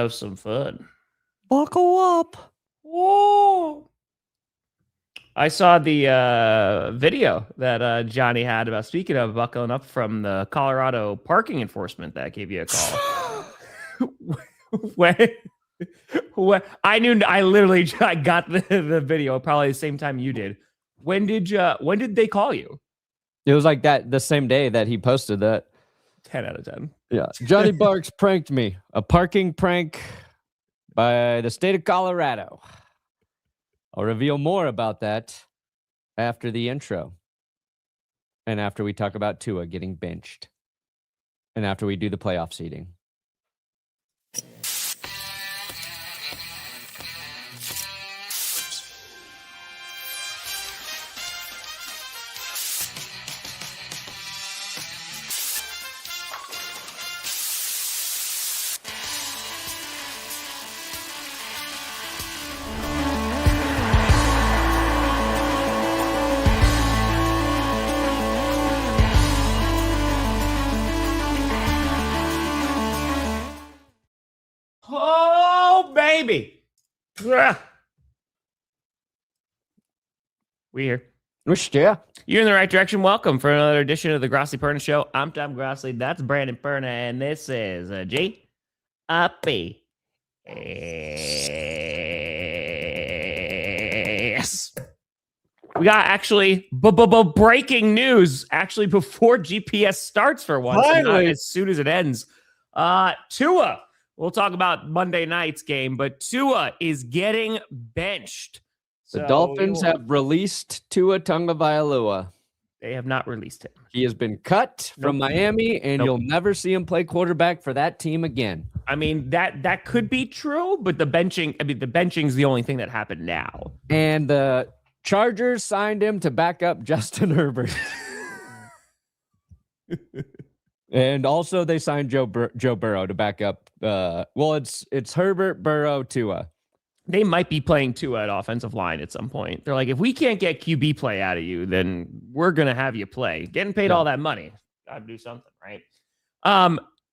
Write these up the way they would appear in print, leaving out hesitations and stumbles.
have some fun. Buckle up. Whoa. I saw the video that Johnny had about, speaking of buckling up, from the Colorado parking enforcement that gave you a call. when I got the video probably the same time you did. When did they call you? It was like that the same day that he posted that. 10 out of 10. Yeah. Johnny Barks pranked me. A parking prank by the state of Colorado. I'll reveal more about that after the intro. And after we talk about Tua getting benched. And after we do the playoff seeding. Oh, baby. Ugh. We here. Yeah. You're in the right direction. Welcome for another edition of the Grossi Perna Show. I'm Tom Grossi. That's Brandon Perna. And this is G. Uppy. Yes. We got actually breaking news actually before GPS starts for once. Finally. As soon as it ends. Tua. We'll talk about Monday night's game, but Tua is getting benched. The Dolphins have released Tua Tagovailoa. They have not released him. He has been cut from Miami, and you'll never see him play quarterback for that team again. I mean, that could be true, but the benching's the only thing that happened now. And the Chargers signed him to back up Justin Herbert. And also they signed Joe Burrow to back up. It's Herbert, Burrow, Tua. They might be playing Tua at offensive line at some point. They're like, if we can't get QB play out of you, then we're going to have you play. Getting paid all that money. Got to do something, right?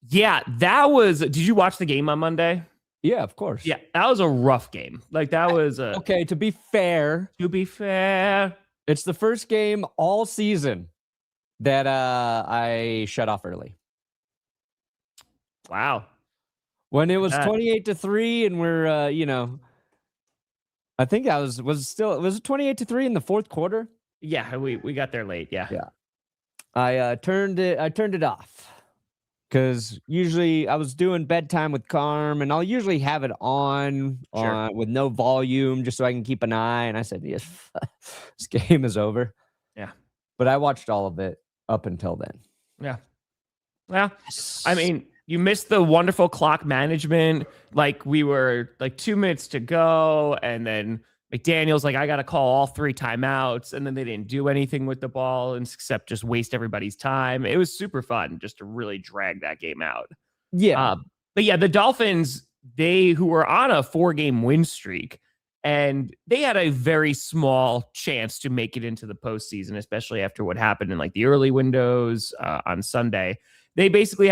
Yeah, that was... Did you watch the game on Monday? Yeah, of course. Yeah, that was a rough game. Like, that was... Okay, to be fair... It's the first game all season that I shut off early. Wow. When it was 28-3 and we're, I think I was it 28-3 in the fourth quarter? Yeah, we got there late. Yeah. Yeah. I turned it off because usually I was doing bedtime with Carm and I'll usually have it on with no volume just so I can keep an eye. And I said, yes, this game is over. Yeah. But I watched all of it up until then. Yeah. Well, I mean, you missed the wonderful clock management. Like, we were like 2 minutes to go, and then McDaniel's like, I got to call all 3 timeouts, and then they didn't do anything with the ball except just waste everybody's time. It was super fun just to really drag that game out. Yeah. But yeah, the Dolphins, who were on a 4-game win streak, and they had a very small chance to make it into the postseason, especially after what happened in like the early windows on Sunday. They basically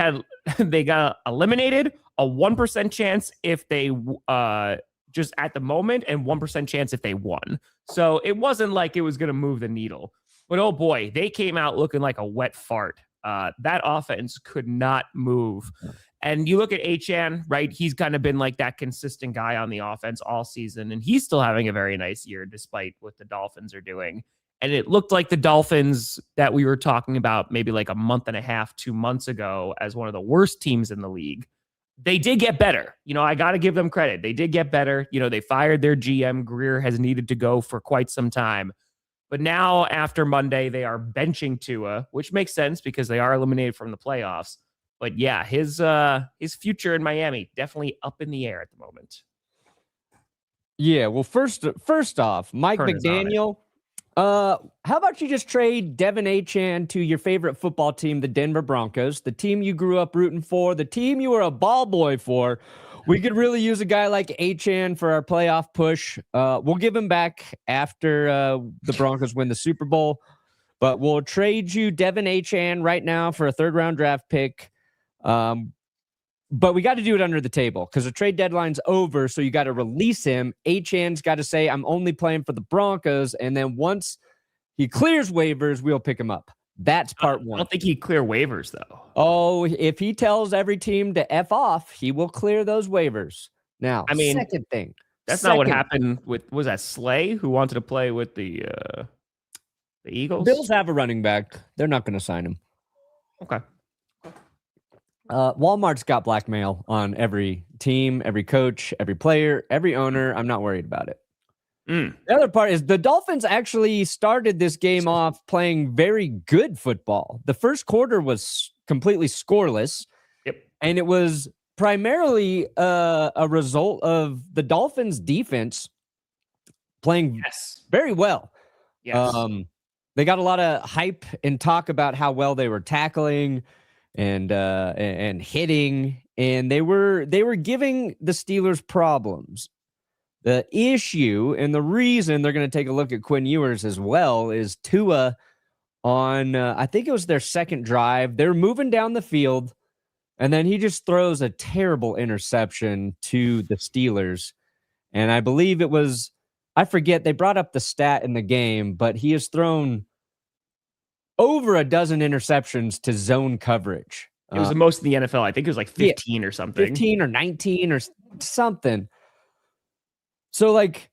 they got eliminated, a 1% chance if they just at the moment, and 1% chance if they won. So it wasn't like it was going to move the needle. But oh boy, they came out looking like a wet fart. That offense could not move. And you look at Achane, right? He's kind of been like that consistent guy on the offense all season, and he's still having a very nice year despite what the Dolphins are doing. And it looked like the Dolphins that we were talking about maybe like a month and a half, 2 months ago as one of the worst teams in the league. They did get better. I got to give them credit. They did get better. They fired their GM. Greer has needed to go for quite some time. But now after Monday, they are benching Tua, which makes sense because they are eliminated from the playoffs. But yeah, his future in Miami definitely up in the air at the moment. Yeah, well, first off, Mike McDaniel, how about you just trade Devin Achane to your favorite football team, the Denver Broncos, the team you grew up rooting for, the team you were a ball boy for. We could really use a guy like Achane for our playoff push. We'll give him back after the Broncos win the Super Bowl, but we'll trade you Devin Achane right now for a 3rd-round draft pick. But we got to do it under the table because the trade deadline's over. So you got to release him. Achan's got to say, I'm only playing for the Broncos. And then once he clears waivers, we'll pick him up. That's part one. I don't think he'd clear waivers, though. Oh, if he tells every team to F off, he will clear those waivers. Now, I mean, second thing. That's not what happened with, was that Slay who wanted to play with the Eagles? Bills have a running back. They're not going to sign him. Okay. Walmart's got blackmail on every team, every coach, every player, every owner. I'm not worried about it. The other part is the Dolphins actually started this game off playing very good football. The first quarter was completely scoreless. Yep. And it was primarily a result of the Dolphins defense playing very well. Yes. They got a lot of hype and talk about how well they were tackling and hitting, and they were giving the Steelers problems. The issue and the reason they're going to take a look at Quinn Ewers as well is Tua on, I think it was their second drive. They're moving down the field, and then he just throws a terrible interception to the Steelers. And I believe it was, I forget, they brought up the stat in the game, but he has thrown over a dozen interceptions to zone coverage. It was the most in the NFL. I think it was like 15 or something. 15 or 19 or something. So, like,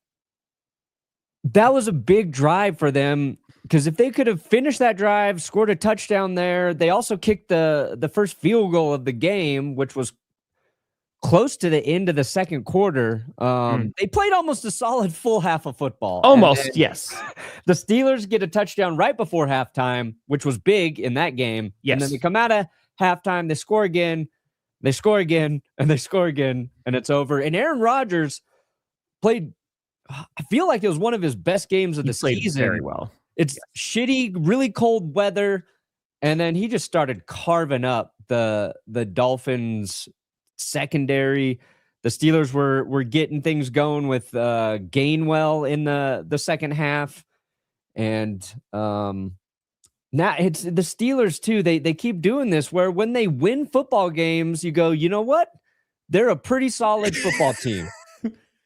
that was a big drive for them because if they could have finished that drive, scored a touchdown there, they also kicked the first field goal of the game, which was close to the end of the second quarter. They played almost a solid full half of football. Almost, yes. The Steelers get a touchdown right before halftime, which was big in that game. Yes. And then they come out of halftime, they score again, and they score again, and it's over. And Aaron Rodgers played, I feel like it was one of his best games of the season. Very well. It's shitty, really cold weather, and then he just started carving up the Dolphins secondary. The Steelers were getting things going with Gainwell in the second half, and now it's the Steelers too. They keep doing this where when they win football games, you go, you know what? They're a pretty solid football team.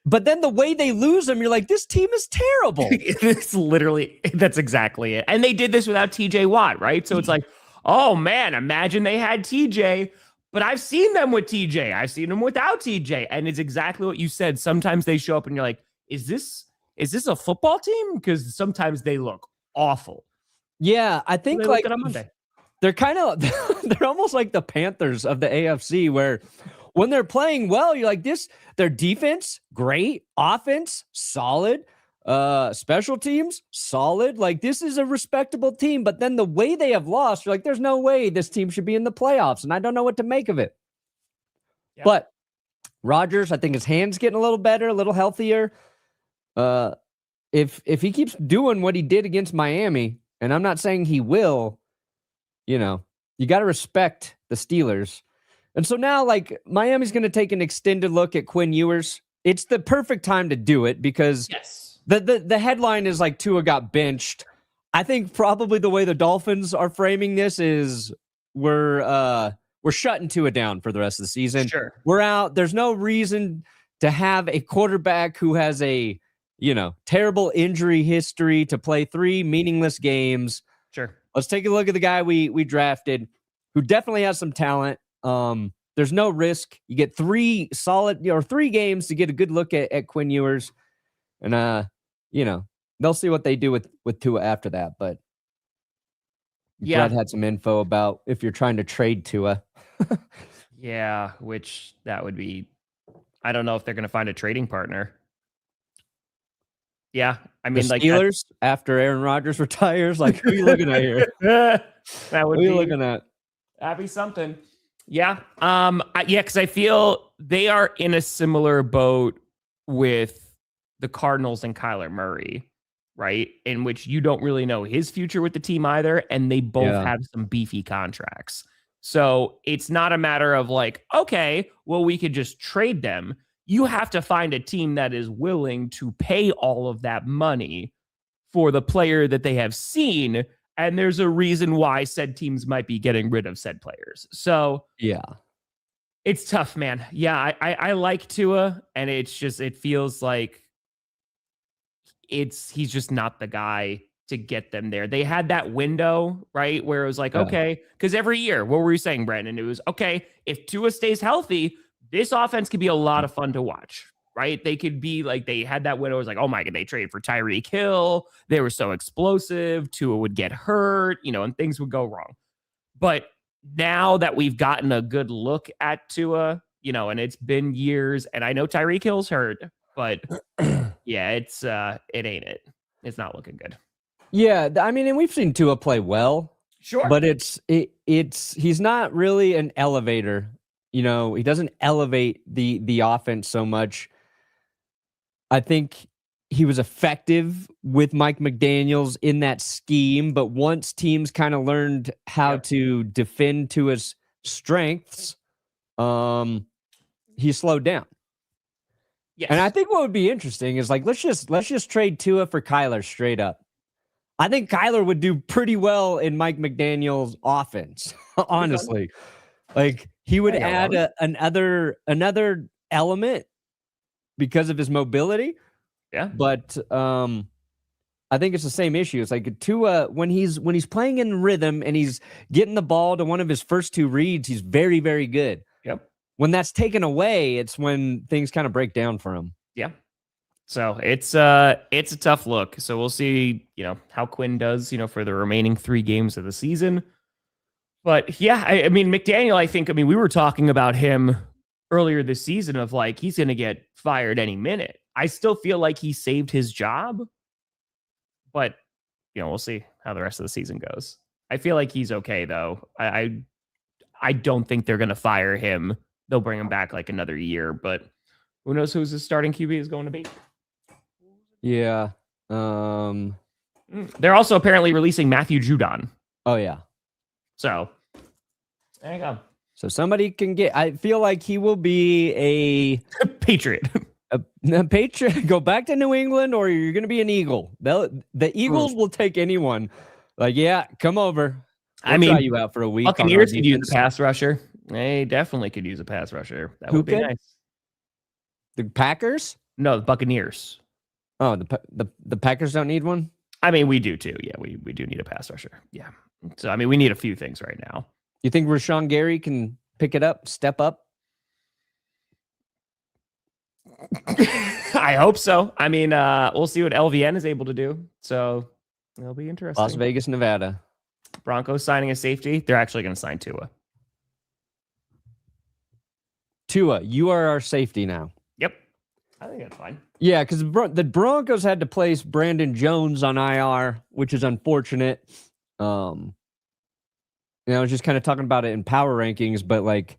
But then the way they lose them, you're like, this team is terrible. That's exactly it. And they did this without TJ Watt, right? So it's like, oh man, imagine they had TJ, but I've seen them with TJ. I've seen them without TJ. And it's exactly what you said. Sometimes they show up and you're like, is this a football team? Because sometimes they look awful. Yeah, I think like on Monday. They're kind of, they're almost like the Panthers of the AFC where when they're playing well, you're like their defense, great. Offense, solid. Special teams, solid. Like, this is a respectable team. But then the way they have lost, you're like, there's no way this team should be in the playoffs. And I don't know what to make of it. Yeah. But Rodgers, I think his hand's getting a little better, a little healthier. If he keeps doing what he did against Miami, and I'm not saying he will, you got to respect the Steelers. And so now, like, Miami's going to take an extended look at Quinn Ewers. It's the perfect time to do it because the headline is like Tua got benched. I think probably the way the Dolphins are framing this is we're shutting Tua down for the rest of the season. Sure. We're out. There's no reason to have a quarterback who has a, terrible injury history to play 3 meaningless games. Sure. Let's take a look at the guy we drafted who definitely has some talent. There's no risk. You get 3 games to get a good look at Quinn Ewers. And, they'll see what they do with Tua after that. But Brett had some info about if you're trying to trade Tua. Yeah, which that would be, I don't know if they're going to find a trading partner. Yeah, I mean, the Steelers after Aaron Rodgers retires. Like, who are you looking at here? That would be looking at. That'd be something. Yeah. Because I feel they are in a similar boat with the Cardinals and Kyler Murray, right? In which you don't really know his future with the team either, and they both have some beefy contracts. So it's not a matter of like, okay, well, we could just trade them. You have to find a team that is willing to pay all of that money for the player that they have seen. And there's a reason why said teams might be getting rid of said players. So, yeah. It's tough, man. Yeah, I like Tua, and it feels like he's just not the guy to get them there. They had that window, right, where it was like, okay, because every year, what were you saying, Brandon? It was, okay, if Tua stays healthy, this offense could be a lot of fun to watch, right? They could be like, they had that window. It was like, oh my God, they traded for Tyreek Hill. They were so explosive. Tua would get hurt, and things would go wrong. But now that we've gotten a good look at Tua, and it's been years, and I know Tyreek Hill's hurt, but yeah, it ain't it. It's not looking good. Yeah, I mean, and we've seen Tua play well. Sure. But he's not really an elevator. He doesn't elevate the offense so much. I think he was effective with Mike McDaniels in that scheme, but once teams kind of learned how to defend to his strengths, he slowed down. Yes. And I think what would be interesting is like let's just trade Tua for Kyler straight up. I think Kyler would do pretty well in Mike McDaniel's offense, honestly. Like he would add another element because of his mobility. Yeah. But I think it's the same issue. It's like Tua, when he's playing in rhythm and he's getting the ball to one of his first two reads, he's very, very good. Yep. When that's taken away, it's when things kind of break down for him. Yeah. So it's a tough look. So we'll see, how Quinn does, for the remaining 3 games of the season. But yeah, I mean, McDaniel, we were talking about him earlier this season of like, he's going to get fired any minute. I still feel like he saved his job, but we'll see how the rest of the season goes. I feel like he's okay though. I don't think they're going to fire him. They'll bring him back like another year, but who knows who's his starting QB is going to be. Yeah. They're also apparently releasing Matthew Judon. Oh yeah. So there you go. So somebody can get. I feel like he will be a Patriot. A Patriot. Go back to New England, or you're going to be an Eagle. The Eagles will take anyone. Like, yeah, come over. We'll try you out for a week. Buccaneers could use a pass rusher. They definitely could use a pass rusher. That would be nice. The Packers? No, the Buccaneers. Oh, the Packers don't need one? We do too. Yeah, we do need a pass rusher. Yeah. So, we need a few things right now. You think Rashawn Gary can pick it up, step up? I hope so. We'll see what LVN is able to do. So, it'll be interesting. Las Vegas, Nevada. Broncos signing a safety. They're actually going to sign Tua. Tua, you are our safety now. Yep. I think that's fine. Yeah, because the Broncos had to place Brandon Jones on IR, which is unfortunate. I was just kind of talking about it in power rankings, but like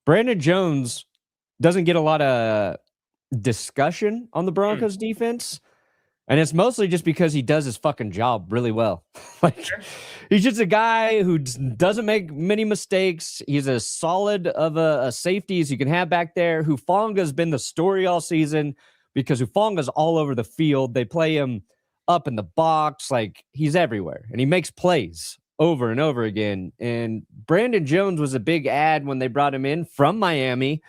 Brandon Jones doesn't get a lot of discussion on the Broncos defense. And it's mostly just because he does his fucking job really well. He's just a guy who doesn't make many mistakes. He's as solid of a safety as you can have back there. Hufanga's been the story all season because Hufanga's all over the field. They play him up in the box. Like, he's everywhere. And he makes plays over and over again. And Brandon Jones was a big ad when they brought him in from Miami.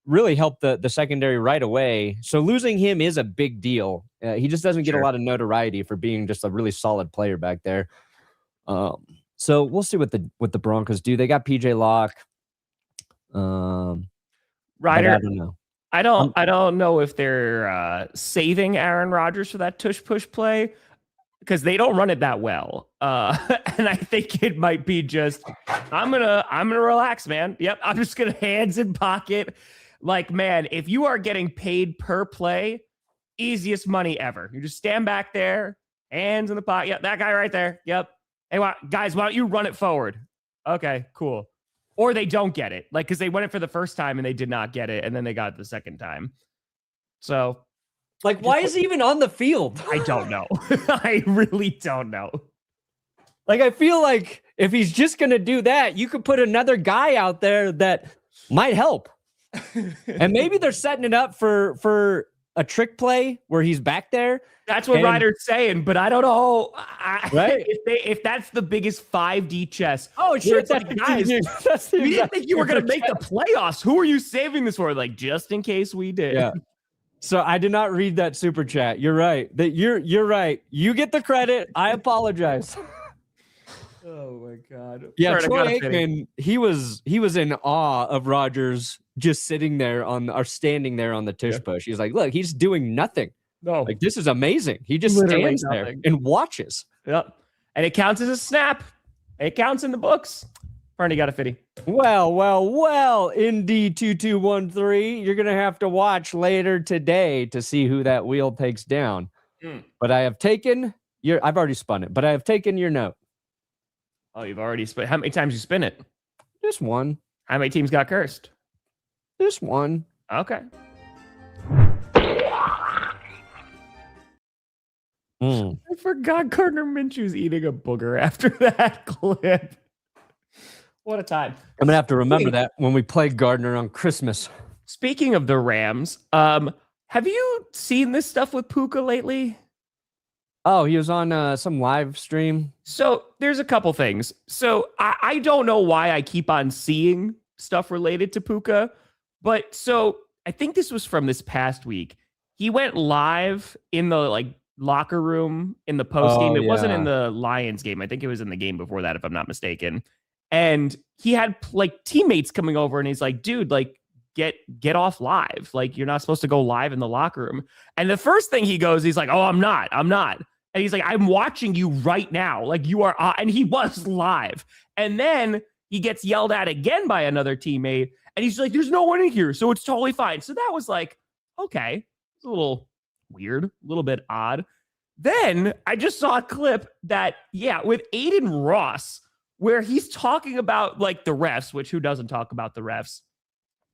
Really helped the secondary right away. So losing him is a big deal. He just doesn't get a lot of notoriety for being just a really solid player back there. So we'll see what the Broncos do. They got PJ Locke. Ryder, I don't know. I don't know if they're saving Aaron Rodgers for that tush push play because they don't run it that well. And I think it might be just I'm gonna relax, man. Yep, I'm just gonna hands in pocket. Like, man, if you are getting paid per play, easiest money ever. You just stand back there, hands in the pocket. Yep, that guy right there. Yep. Hey, guys, why don't you run it forward? Okay, cool. Or they don't get it, like, because they went it for the first time and they did not get it, and then they got it the second time. So, like, why is he even on the field? I don't know. I really don't know. Like, I feel like if he's just gonna do that, you could put another guy out there that might help. And maybe they're setting it up for a trick play where he's back there. That's what Ryder's saying, but I don't know. Right? If that's the biggest 5D chess. Oh, shit. That's like, guys, we didn't think you were going to make the playoffs. Who are you saving this for? Like, just in case we did. Yeah. So I did not read that super chat. You're right. You're right. You get the credit. I apologize. Oh my God. Yeah, Troy Aikman, he was in awe of Rodgers just sitting there standing there on the tush push. He's like, look, he's doing nothing. No. Like, this is amazing. He just stands there and watches. Yep. And it counts as a snap. It counts in the books. Bernie got a 50. Well, Indy 2213, you're going to have to watch later today to see who that wheel takes down. But I have taken I've already spun it, but I have taken your note. Oh, you've already spun. How many times you spin it? Just one. How many teams got cursed? Just one. Okay. I forgot Gardner Minshew's eating a booger after that clip. What a time. I'm going to have to remember that when we play Gardner on Christmas. Speaking of the Rams, have you seen this stuff with Puka lately? Oh, he was on some live stream. So there's a couple things. So I don't know why I keep on seeing stuff related to Puka, but so I think this was from this past week. He went live in the locker room in the post game. It wasn't in the Lions game. I think it was in the game before that, if I'm not mistaken. And he had teammates coming over and he's like, dude, get off live. Like, you're not supposed to go live in the locker room. And the first thing he goes, he's like, oh, I'm not. And he's like, I'm watching you right now. Like, you are, and he was live. And then he gets yelled at again by another teammate. And he's like, there's no one in here, so it's totally fine. So that was like, okay, it's a little weird, a little bit odd. Then I just saw a clip that, with Aiden Ross, where he's talking about the refs, which who doesn't talk about the refs?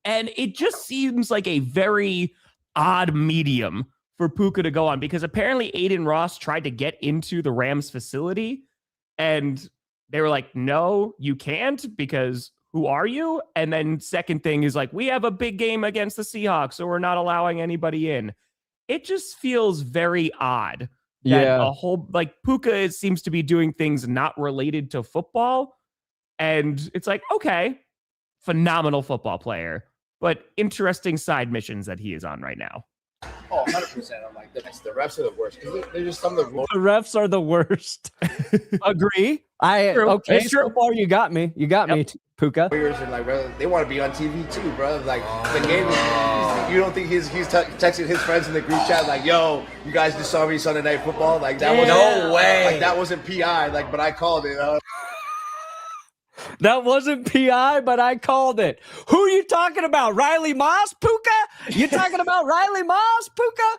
And it just seems like a very odd medium for Puka to go on, because apparently Aiden Ross tried to get into the Rams facility and they were like, no, you can't, because who are you? And then second thing is we have a big game against the Seahawks, so we're not allowing anybody in. It just feels very odd. That a whole Puka seems to be doing things not related to football. And it's okay, phenomenal football player, but interesting side missions that he is on right now. Oh, 100%. I'm like, the refs are the worst. They're just some of the refs are the worst. Agree. Okay, so far you got me. You got me, Puka. Warriors are bro, they want to be on TV too, bro. The game is, you don't think he's texting his friends in the group chat yo, you guys just saw me Sunday Night Football? That was no way. That wasn't PI, but I called it. That wasn't PI, but I called it. Who are you talking about? Riley Moss, Puka? You talking about Riley Moss, Puka?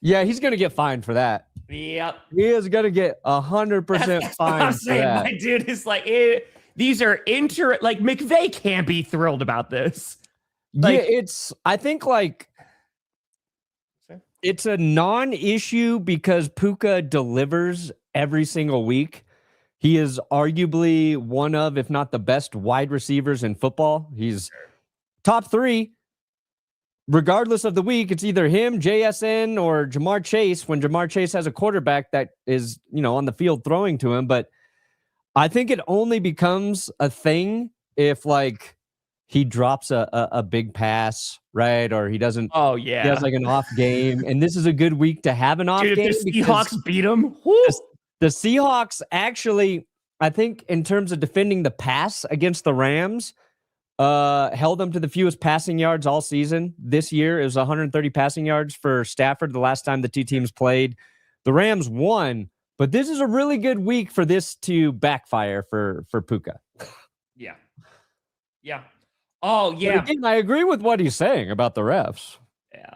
Yeah, he's going to get fined for that. Yep. He is going to get 100% fined for that. My dude is these are McVay can't be thrilled about this. I think it's a non-issue because Puka delivers every single week. He is arguably one of, if not the best wide receivers in football. He's top 3. Regardless of the week, it's either him, JSN, or Jamar Chase when Jamar Chase has a quarterback that is, on the field throwing to him. But I think it only becomes a thing if he drops a big pass, right? Or he doesn't. Oh, yeah. He has an off game. And this is a good week to have an off game. If the Seahawks beat him. The Seahawks actually, I think, in terms of defending the pass against the Rams, held them to the fewest passing yards all season. This year, it was 130 passing yards for Stafford the last time the two teams played. The Rams won, but this is a really good week for this to backfire for Puka. Yeah. Yeah. Oh, yeah. Again, I agree with what he's saying about the refs. Yeah.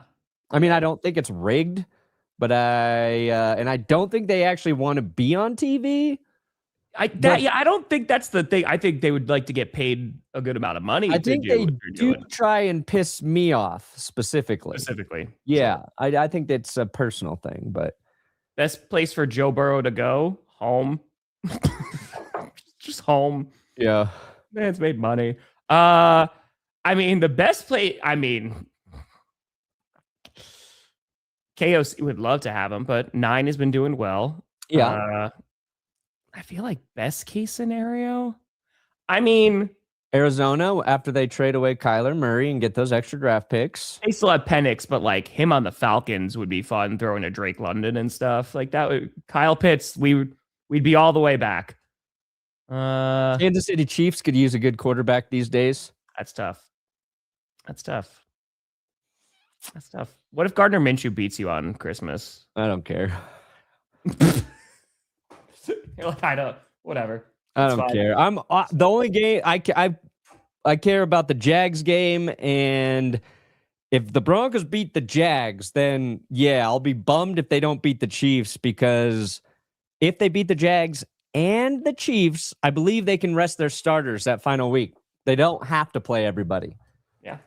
I mean, I don't think it's rigged. But I don't think they actually want to be on TV. I don't think that's the thing. I think they would like to get paid a good amount of money. I think they do try and piss me off specifically. Yeah, I think that's a personal thing. But best place for Joe Burrow to go? Home. Just home. Yeah. Man's made money. The best place. KOC would love to have him, but 9 has been doing well. Yeah. I feel like best case scenario. I mean, Arizona, after they trade away Kyler Murray and get those extra draft picks. they still have Penix, but like him on the Falcons would be fun, throwing to Drake London and stuff like that. Kyle Pitts, we'd be all the way back. Kansas City Chiefs could use a good quarterback these days. That's tough. What if Gardner Minshew beats you on Christmas? I don't care. You're like, I don't. Whatever. I don't care. I'm the only game I care about the Jags game, and if the Broncos beat the Jags, then yeah, I'll be bummed if they don't beat the Chiefs, because if they beat the Jags and the Chiefs, I believe they can rest their starters that final week. They don't have to play everybody. Yeah.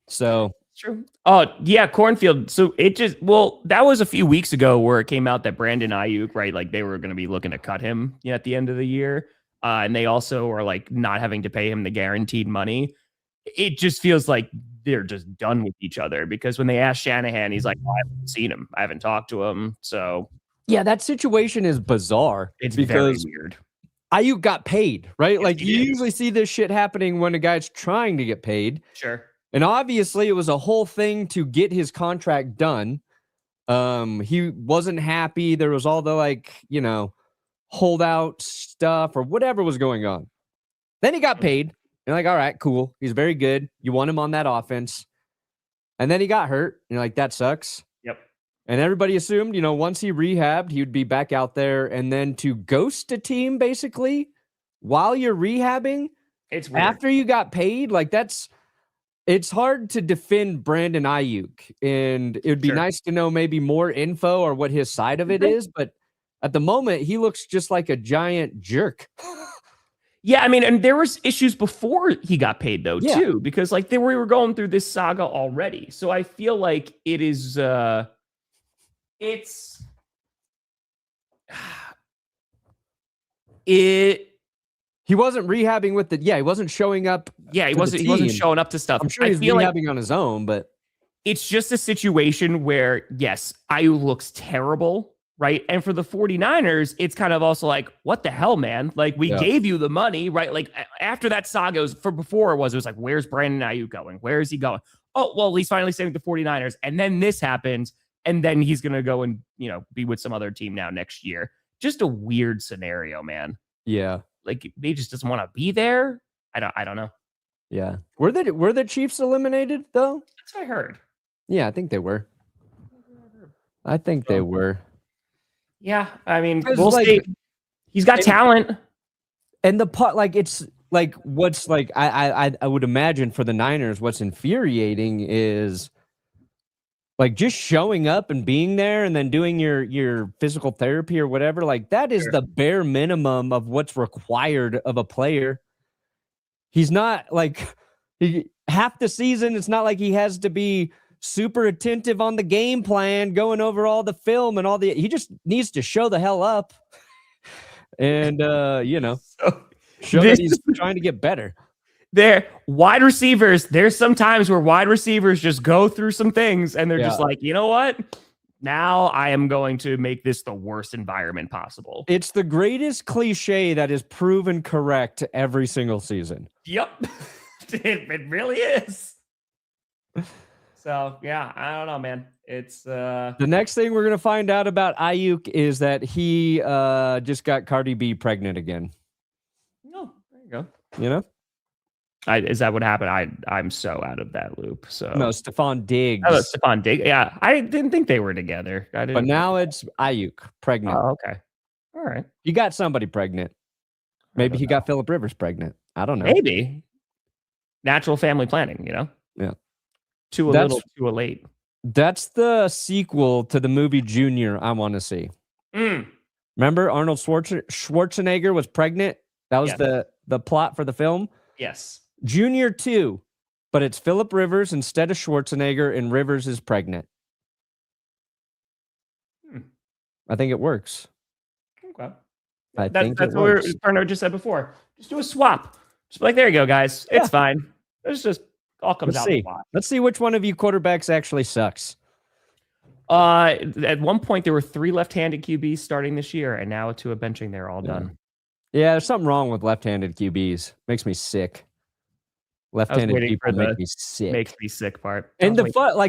So true. Oh, yeah, Cornfield. So that was a few weeks ago where it came out that Brandon Ayuk, right? Like they were going to be looking to cut him at the end of the year. And they also are like not having to pay him the guaranteed money. It just feels like they're just done with each other, because when they asked Shanahan, he's like, I haven't seen him. I haven't talked to him. So yeah, that situation is bizarre. It's because very weird. Ayuk got paid, right? Yes, like you usually see this shit happening when a guy's trying to get paid. Sure. And obviously it was a whole thing to get his contract done. He wasn't happy. There was all the holdout stuff or whatever was going on. Then he got paid. You're like, all right, cool. He's very good. You want him on that offense. And then he got hurt. You're like, that sucks. Yep. And everybody assumed, once he rehabbed, he would be back out there. And then to ghost a team basically while you're rehabbing, it's weird. After you got paid, it's hard to defend Brandon Ayuk. And it would be nice to know maybe more info or what his side of it is. But at the moment, he looks just like a giant jerk. Yeah, I mean, and there was issues before he got paid though, too, because we were going through this saga already. So I feel like it is he wasn't rehabbing with he wasn't showing up. Yeah, he wasn't showing up to stuff. I'm sure he's rehabbing on his own, but it's just a situation where, yes, Ayuk looks terrible, right? And for the 49ers, it's kind of also like, what the hell, man? Like, we gave you the money, right? Like, after that saga, it was like, where's Brandon Ayuk going? Where is he going? Oh, well, he's finally staying with the 49ers. And then this happens, and then he's going to go and, be with some other team now next year. Just a weird scenario, man. Yeah. Like, they just doesn't want to be there. I don't know. Yeah. Were the Chiefs eliminated, though? That's what I heard. Yeah, I think they were. They were. Yeah, I mean, we'll see. He's got talent. And the part, it's what's I would imagine for the Niners, what's infuriating is just showing up and being there and then doing your physical therapy or whatever. That is the bare minimum of what's required of a player. He's not half the season. It's not like he has to be super attentive on the game plan, going over all the film and he just needs to show the hell up and, show that he's trying to get better. Wide receivers. There's some times where wide receivers just go through some things and they're just like, you know what? Now I am going to make this the worst environment possible. It's the greatest cliche that is proven correct every single season. Yep. It really is. So, yeah, I don't know, man. It's the next thing we're going to find out about Ayuk is that he just got Cardi B pregnant again. Oh, there you go. Is that what happened? I'm so out of that loop. So no, Stephon Diggs. Oh, Stephon Diggs. Yeah, I didn't think they were together. But now it's Ayuk pregnant. Oh, okay. All right. You got somebody pregnant. Maybe he got Phillip Rivers pregnant. I don't know. Maybe. Natural family planning, Yeah. Too late. That's the sequel to the movie Junior I want to see. Remember Arnold Schwarzenegger was pregnant? That was the plot for the film? Yes. Junior 2, but it's Phillip Rivers instead of Schwarzenegger, and Rivers is pregnant. I think it works. Okay. That's what Perno just said before. Just do a swap. Just be like, there you go, guys. It's fine. It's just all comes out. Let's see which one of you quarterbacks actually sucks. At one point, there were 3 left-handed QBs starting this year, and now 2 are benching. They're all done. Yeah, there's something wrong with left-handed QBs. Makes me sick. Left-handed people make me sick. Makes me sick part. And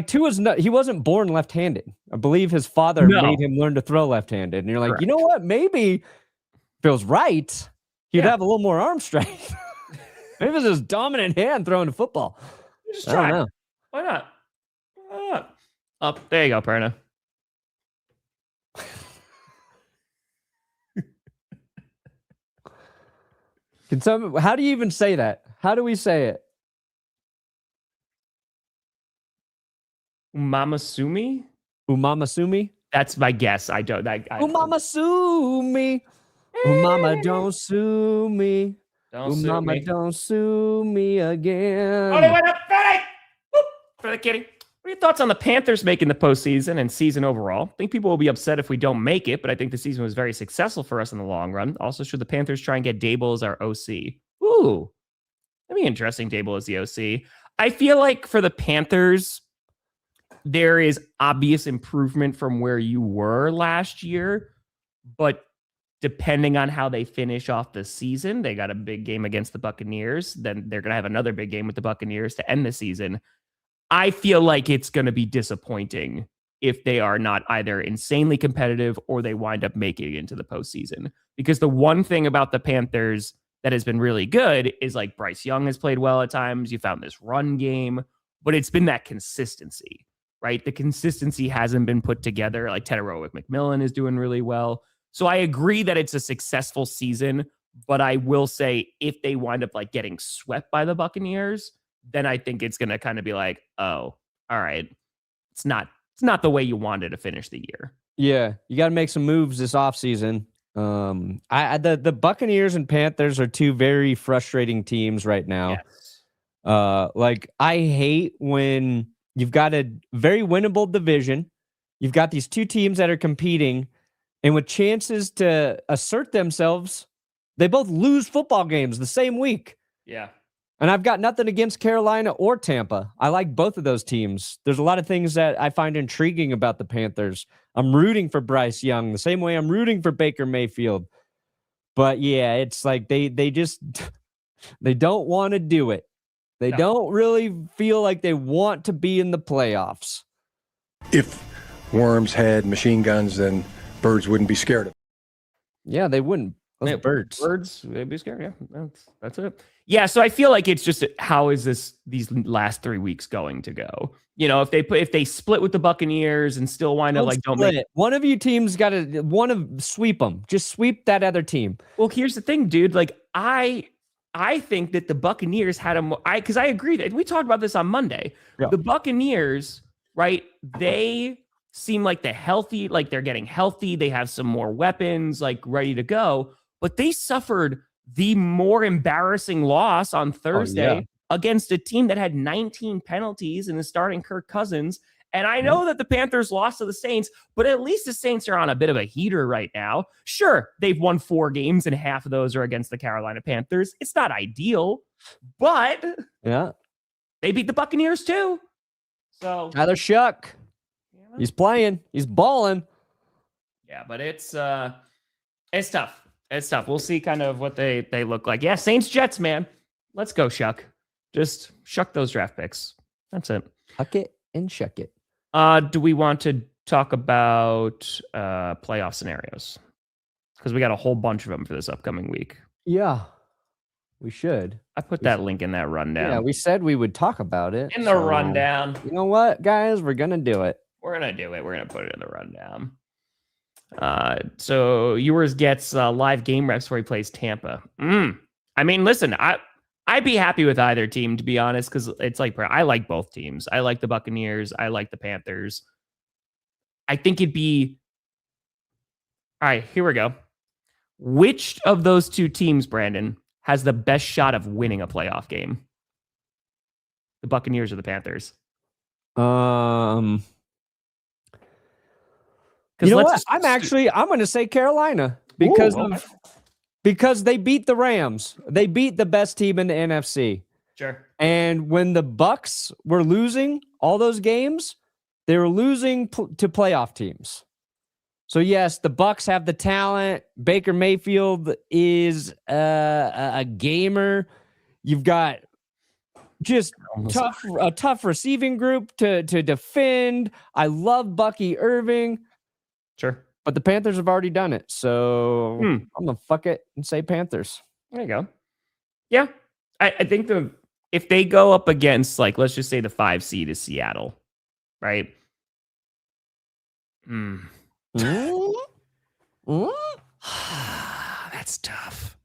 Tua's he wasn't born left-handed. I believe his father made him learn to throw left-handed. And you're like, you know what? Maybe feels right. He'd have a little more arm strength. Maybe it's his dominant hand throwing the football. Just try. Why not? Up there you go, Perna. How do you even say that? How do we say it? Umamasumi? Umamasumi? That's my guess. I don't. Umamasumi. Umama, don't sue me. Umama, don't sue me again. Oh, they went up. For the kitty. What are your thoughts on the Panthers making the postseason and season overall? I think people will be upset if we don't make it, but I think the season was very successful for us in the long run. Also, should the Panthers try and get Dable as our OC? Ooh, that'd be interesting. Dable as the OC. I feel like for the Panthers, there is obvious improvement from where you were last year, but depending on how they finish off the season, they got a big game against the Buccaneers. Then they're going to have another big game with the Buccaneers to end the season. I feel like it's going to be disappointing if they are not either insanely competitive or they wind up making it into the postseason. Because the one thing about the Panthers that has been really good is like Bryce Young has played well at times. You found this run game, but it's been that consistency, right? The consistency hasn't been put together. Like Tedorowick McMillan is doing really well. So I agree that it's a successful season, but I will say if they wind up like getting swept by the Buccaneers, then I think it's going to kind of be like, oh, all right. It's not the way you wanted to finish the year. Yeah. You got to make some moves this offseason. The Buccaneers and Panthers are 2 very frustrating teams right now. Yes. I hate when you've got a very winnable division. You've got these 2 teams that are competing, and with chances to assert themselves, they both lose football games the same week. Yeah. And I've got nothing against Carolina or Tampa. I like both of those teams. There's a lot of things that I find intriguing about the Panthers. I'm rooting for Bryce Young the same way I'm rooting for Baker Mayfield. But yeah, it's like they don't want to do it. They don't really feel like they want to be in the playoffs. If worms had machine guns, then birds wouldn't be scared of them. Yeah, they wouldn't. Those birds, they'd be scared. Yeah, that's it. Yeah, so I feel like it's just how is these last 3 weeks going to go? You know, if they split with the Buccaneers and still wind up like don't make it. One of you teams got to sweep them. Just sweep that other team. Well, here's the thing, dude. Like I think that the Buccaneers had because I agree that we talked about this on Monday. Yeah. The Buccaneers, right? They seem like they're getting healthy. They have some more weapons, like ready to go. But they suffered the more embarrassing loss on Thursday against a team that had 19 penalties and is starting Kirk Cousins. And I know that the Panthers lost to the Saints, but at least the Saints are on a bit of a heater right now. Sure, they've won 4 games and half of those are against the Carolina Panthers. It's not ideal, but they beat the Buccaneers too. So Tyler Shuck, he's playing, he's balling. Yeah, but it's tough. It's tough. We'll see kind of what they look like. Yeah, Saints Jets, man. Let's go, Shuck. Just shuck those draft picks. That's it. Huck it and shuck it. Do we want to talk about playoff scenarios? Because we got a whole bunch of them for this upcoming week. Yeah, we should. I put that link in that rundown. Yeah, we said we would talk about it. In the rundown. You know what, guys? We're going to do it. We're going to do it. We're going to put it in the rundown. So yours gets live game reps where he plays Tampa. I mean, listen, I'd be happy with either team, to be honest, because it's like I like both teams. I like the Buccaneers. I like the Panthers. I think it'd be all right. Here we go. Which of those 2 teams, Brandon, has the best shot of winning a playoff game? The Buccaneers or the Panthers? You know what? I'm going to say Carolina because they beat the Rams. They beat the best team in the NFC. Sure. And when the Bucs were losing all those games, they were losing to playoff teams. So yes, the Bucs have the talent. Baker Mayfield is a gamer. You've got just a tough receiving group to defend. I love Bucky Irving. Sure. But the Panthers have already done it. So I'm going to fuck it and say Panthers. There you go. Yeah. I think if they go up against, like, let's just say the 5 seed is Seattle, right? That's tough.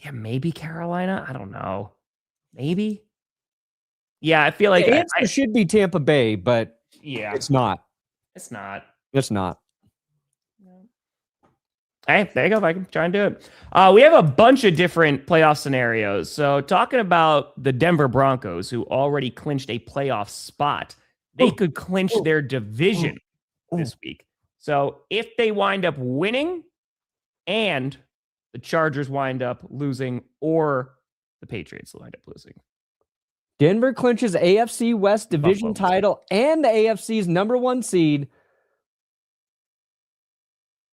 Yeah, maybe Carolina. I don't know. Maybe. Yeah, I feel like the answer should be Tampa Bay, but it's not. It's not. It's not. Hey, there you go, Viking. Try and do it. We have a bunch of different playoff scenarios. So talking about the Denver Broncos, who already clinched a playoff spot, they could clinch their division this week. So if they wind up winning and the Chargers wind up losing or the Patriots wind up losing. Denver clinches AFC West division title and the AFC's number 1 seed.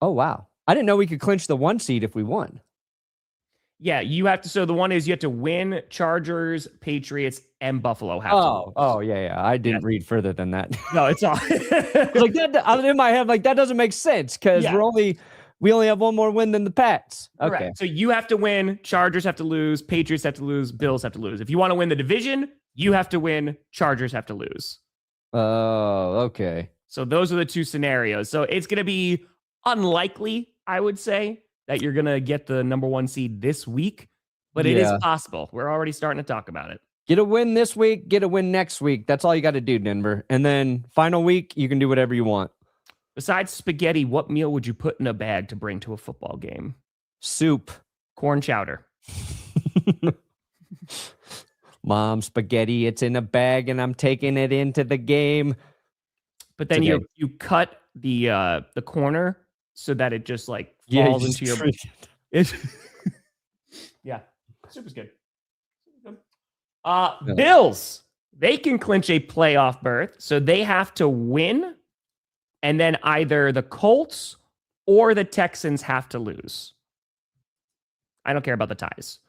Oh, wow. I didn't know we could clinch the 1 seed if we won. Yeah, you have to. So the one is you have to win. Chargers, Patriots, and Buffalo have to lose. Oh, yeah. I didn't read further than that. No, it's all like that. I was in my head, like that doesn't make sense because we only have one more win than the Pats. Okay, correct. So you have to win. Chargers have to lose. Patriots have to lose. Bills have to lose. If you want to win the division, you have to win. Chargers have to lose. Oh, okay. So those are the 2 scenarios. So it's going to be unlikely, I would say, that you're going to get the number 1 seed this week, but it is possible. We're already starting to talk about it. Get a win this week, get a win next week. That's all you got to do, Denver. And then final week, you can do whatever you want. Besides spaghetti, what meal would you put in a bag to bring to a football game? Soup. Corn chowder. Mom, spaghetti, it's in a bag and I'm taking it into the game. But then you cut the corner so that it just like falls into your yeah. Soup is good. Bills, they can clinch a playoff berth, so they have to win, and then either the Colts or the Texans have to lose. I don't care about the ties.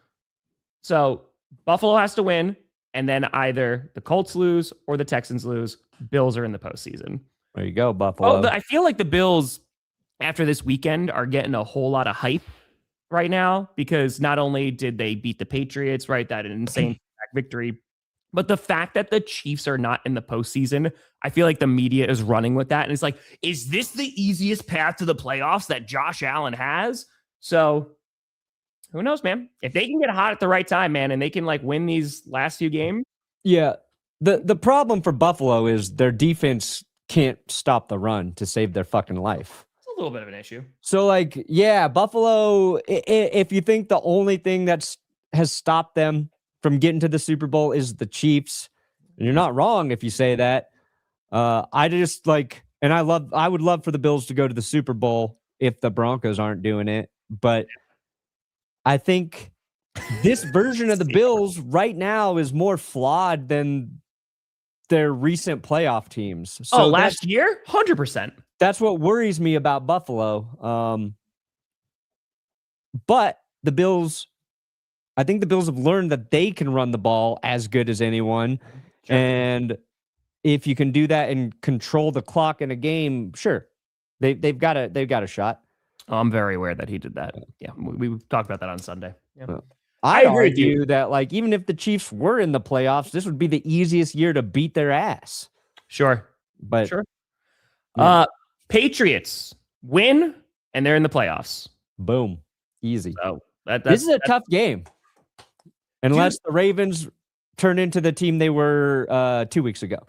So Buffalo has to win, and then either the Colts lose or the Texans lose. Bills are in the postseason. There you go, Buffalo. I feel like the Bills, after this weekend, are getting a whole lot of hype right now because not only did they beat the Patriots, right, that insane victory, but the fact that the Chiefs are not in the postseason, I feel like the media is running with that. And it's like, is this the easiest path to the playoffs that Josh Allen has? So who knows, man? If they can get hot at the right time, man, and they can like win these last few games. Yeah. The problem for Buffalo is their defense can't stop the run to save their fucking life. It's a little bit of an issue. So like, yeah, Buffalo, if you think the only thing has stopped them from getting to the Super Bowl is the Chiefs, and you're not wrong if you say that. I just like, and I would love for the Bills to go to the Super Bowl if the Broncos aren't doing it. But I think this version of the Bills right now is more flawed than their recent playoff teams. So last year? 100%. That's what worries me about Buffalo. But the Bills, I think the Bills have learned that they can run the ball as good as anyone. Sure. And if you can do that and control the clock in a game, sure, they've got a shot. Oh, I'm very aware that he did that. Yeah, we talked about that on Sunday. Yeah. I agree with you that like even if the Chiefs were in the playoffs, this would be the easiest year to beat their ass. Sure, but sure. Yeah. Patriots win and they're in the playoffs. Boom, easy. So this is a tough game, unless the Ravens turn into the team they were 2 weeks ago.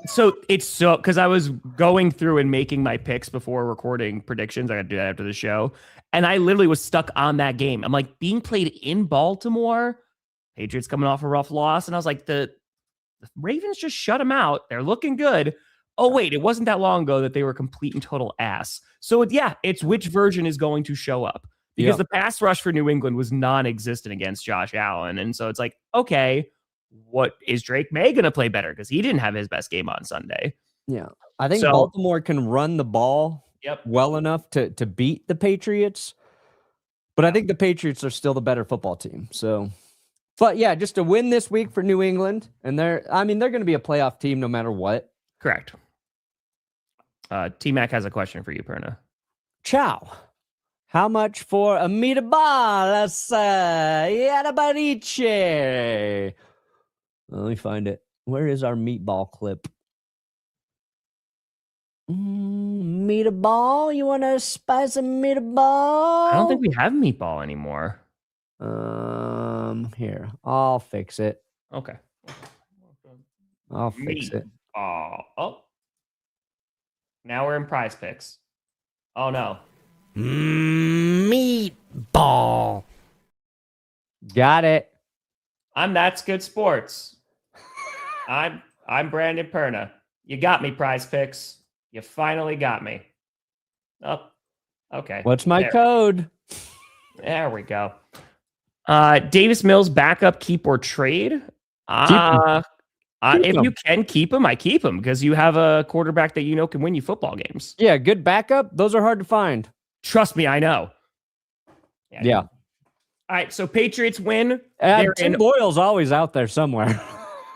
So because I was going through and making my picks before recording predictions. I got to do that after the show. And I literally was stuck on that game. I'm like, being played in Baltimore, Patriots coming off a rough loss. And I was like, the Ravens just shut them out. They're looking good. Oh, wait, it wasn't that long ago that they were complete and total ass. So it's which version is going to show up. Because the pass rush for New England was non-existent against Josh Allen. And so it's like, okay, what is Drake May going to play better? Because he didn't have his best game on Sunday. Yeah. I think Baltimore can run the ball well enough to beat the Patriots. But I think the Patriots are still the better football team. So, but yeah, just a win this week for New England. And they're going to be a playoff team no matter what. Correct. T-Mac has a question for you, Perna. Ciao. How much for a meatball? Let me find it. Where is our meatball clip? Meatball? You want a spicy meatball? I don't think we have meatball anymore. Here. I'll fix it. Okay. I'll fix it. Oh. Now we're in Prize Picks. Oh, no. Meatball. Got it. I'm That's Good Sports. I'm Brandon Perna. You got me, Prize Picks. You finally got me. Oh, okay. What's my code? There we go. Davis Mills backup, keep or trade. If you can keep him, I keep him because you have a quarterback that can win you football games. Yeah, good backup. Those are hard to find. Trust me, I know. Yeah. All right, so Patriots win. Tim Boyle's always out there somewhere.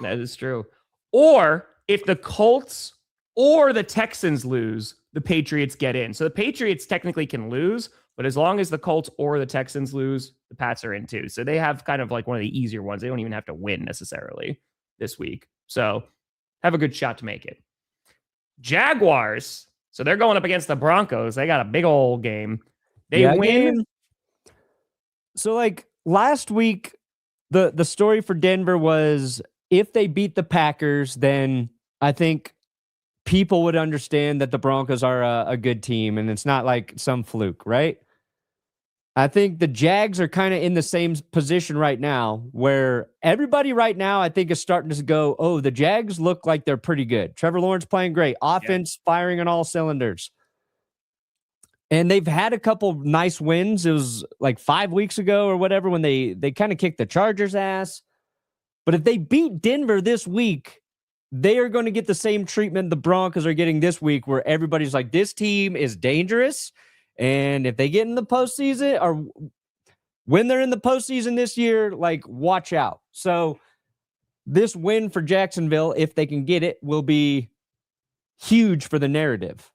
That is true. Or if the Colts or the Texans lose, the Patriots get in. So the Patriots technically can lose, but as long as the Colts or the Texans lose, the Pats are in too. So they have kind of like one of the easier ones. They don't even have to win necessarily this week. So have a good shot to make it. Jaguars. So they're going up against the Broncos. They got a big old game. They win. So like last week, the story for Denver was if they beat the Packers, then I think people would understand that the Broncos are a good team and it's not like some fluke, right? I think the Jags are kind of in the same position right now where everybody right now I think is starting to go, oh, the Jags look like they're pretty good. Trevor Lawrence playing great. Offense firing on all cylinders. And they've had a couple nice wins. It was like 5 weeks ago or whatever when they kind of kicked the Chargers' ass. But if they beat Denver this week, they are going to get the same treatment the Broncos are getting this week where everybody's like, this team is dangerous. And if they get in the postseason or when they're in the postseason this year, like watch out. So this win for Jacksonville, if they can get it, will be huge for the narrative.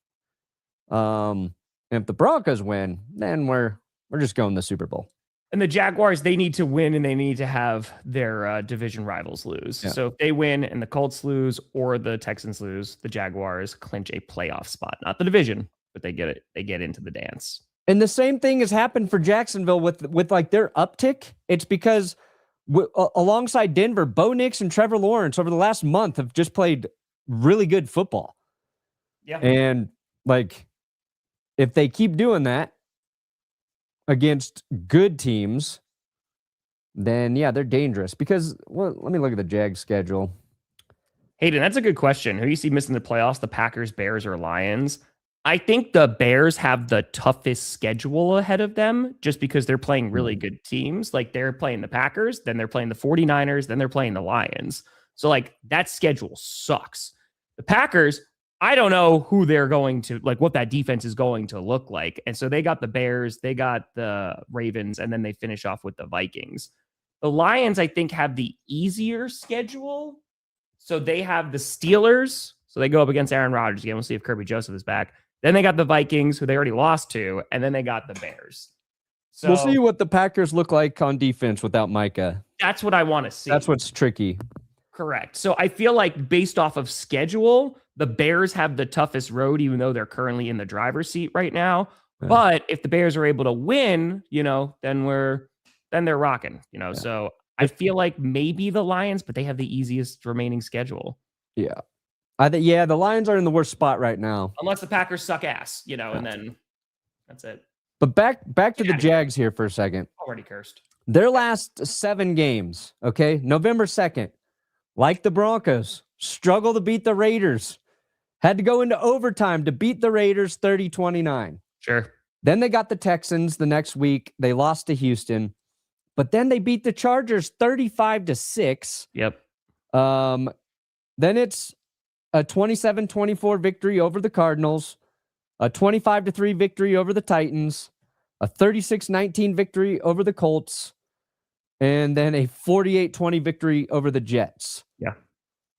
And if the Broncos win, then we're just going to the Super Bowl. And the Jaguars, they need to win and they need to have their division rivals lose. Yeah. So if they win and the Colts lose or the Texans lose, the Jaguars clinch a playoff spot, not the division, but they get it. They get into the dance. And the same thing has happened for Jacksonville with like their uptick. It's because alongside Denver, Bo Nix and Trevor Lawrence over the last month have just played really good football. Yeah. And like, if they keep doing that against good teams, then yeah, they're dangerous because, well, let me look at the Jags schedule. Hayden, that's a good question. Who do you see missing the playoffs? The Packers, Bears, or Lions? I think the Bears have the toughest schedule ahead of them just because they're playing really good teams. Like they're playing the Packers, then they're playing the 49ers, then they're playing the Lions. So like that schedule sucks. The Packers, I don't know who they're going to, like what that defense is going to look like. And so they got the Bears, they got the Ravens, and then they finish off with the Vikings. The Lions, I think, have the easier schedule. So they have the Steelers. So they go up against Aaron Rodgers again. We'll see if Kirby Joseph is back. Then they got the Vikings, who they already lost to, and then they got the Bears. So we'll see what the Packers look like on defense without Micah. That's what I want to see. That's what's tricky. Correct. So I feel like based off of schedule, the Bears have the toughest road, even though they're currently in the driver's seat right now. Yeah. But if the Bears are able to win, then they're rocking, Yeah. So I feel like maybe the Lions, but they have the easiest remaining schedule. Yeah. The Lions are in the worst spot right now. Unless the Packers suck ass, and then that's it. But back to the Jags here for a second. Already cursed. Their last 7 games, okay? November 2nd, like the Broncos, struggle to beat the Raiders. Had to go into overtime to beat the Raiders 30-29. Sure. Then they got the Texans the next week. They lost to Houston. But then they beat the Chargers 35-6. Yep. Then it's a 27-24 victory over the Cardinals, a 25-3 victory over the Titans, a 36-19 victory over the Colts, and then a 48-20 victory over the Jets. Yeah.